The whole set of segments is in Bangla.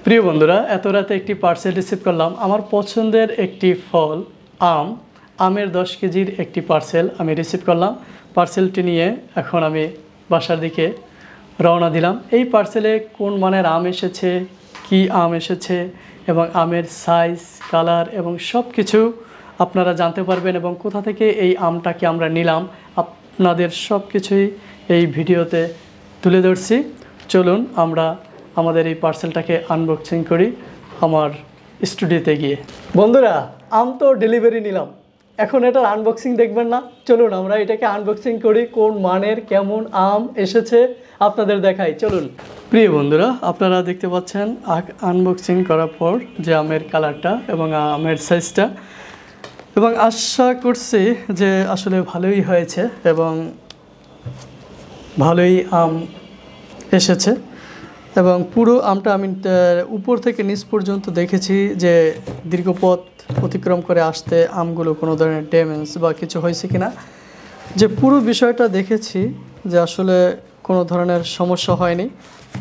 প্রিয় বন্ধুরা, এত রাতে একটি পার্সেল রিসিভ করলাম। আমার পছন্দের একটি ফল আমের 10 কেজির একটি পার্সেল আমি রিসিভ করলাম। পার্সেলটি নিয়ে এখন আমি বাসার দিকে রওনা দিলাম। এই পার্সেলে কোন মানের আম এসেছে, কি আম এসেছে এবং আমের সাইজ, কালার এবং সব কিছু আপনারা জানতে পারবেন এবং কোথা থেকে এই আমটাকে আমরা নিলাম আপনাদের সব কিছুই এই ভিডিওতে তুলে ধরছি। চলুন আমরা আমাদের এই পার্সেলটাকে আনবক্সিং করি আমার স্টুডিওতে গিয়ে। বন্ধুরা, আম তো ডেলিভারি নিলাম, এখন এটার আনবক্সিং দেখবেন না? চলুন আমরা এটাকে আনবক্সিং করি। কোন মানের কেমন আম এসেছে আপনাদের দেখাই, চলুন। প্রিয় বন্ধুরা, আপনারা দেখতে পাচ্ছেন আনবক্সিং করার পর যে আমের কালারটা এবং আমের সাইজটা, এবং আশা করছি যে আসলে ভালোই হয়েছে এবং ভালোই আম এসেছে। এবং পুরো আমটা আমি উপর থেকে নিচ পর্যন্ত দেখেছি যে দীর্ঘ পথ অতিক্রম করে আসতে আমগুলো কোনো ধরনের ড্যামেজ বা কিছু হয়েছে কিনা, যে পুরো বিষয়টা দেখেছি যে আসলে কোনো ধরনের সমস্যা হয়নি,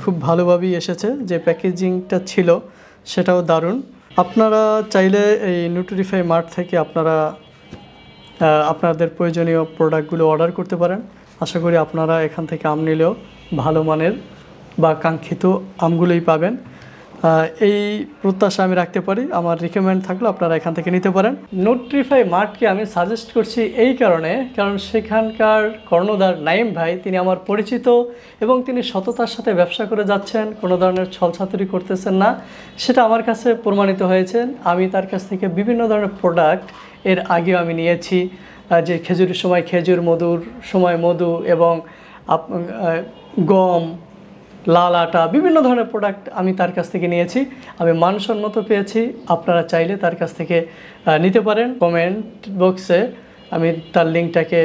খুব ভালোভাবেই এসেছে। যে প্যাকেজিংটা ছিল সেটাও দারুণ। আপনারা চাইলে এই নিউট্রিফাই মার্ট থেকে আপনারা আপনাদের প্রয়োজনীয় প্রোডাক্টগুলো অর্ডার করতে পারেন। আশা করি আপনারা এখান থেকে আম নিলেও ভালো মানের বা কাঙ্ক্ষিত আমগুলোই পাবেন, এই প্রত্যাশা আমি রাখতে পারি। আমার রিকমেন্ড থাকলে আপনারা এখান থেকে নিতে পারেন। নিউট্রিফাই মার্টকে আমি সাজেস্ট করছি এই কারণ সেখানকার কর্ণধার নাইম ভাই, তিনি আমার পরিচিত এবং তিনি সততার সাথে ব্যবসা করে যাচ্ছেন, কোনো ধরনের ছলছাতুরি করতেছেন না, সেটা আমার কাছে প্রমাণিত হয়েছে। আমি তার কাছ থেকে বিভিন্ন ধরনের প্রোডাক্ট এর আগেও আমি নিয়েছি, যে খেজুরের সময় খেজুর, মধুর সময় মধু এবং গম, লাল আটা, বিভিন্ন ধরনের প্রোডাক্ট আমি তার কাছ থেকে নিয়েছি। আমি মানসম্মত পেয়েছি। আপনারা চাইলে তার কাছ থেকে নিতে পারেন। কমেন্ট বক্সে আমি তার লিঙ্কটাকে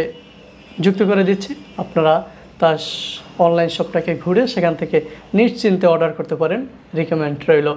যুক্ত করে দিচ্ছি। আপনারা তার অনলাইন শপটাকে ঘুরে সেখান থেকে নিশ্চিন্তে অর্ডার করতে পারেন। রিকমেন্ড রইল।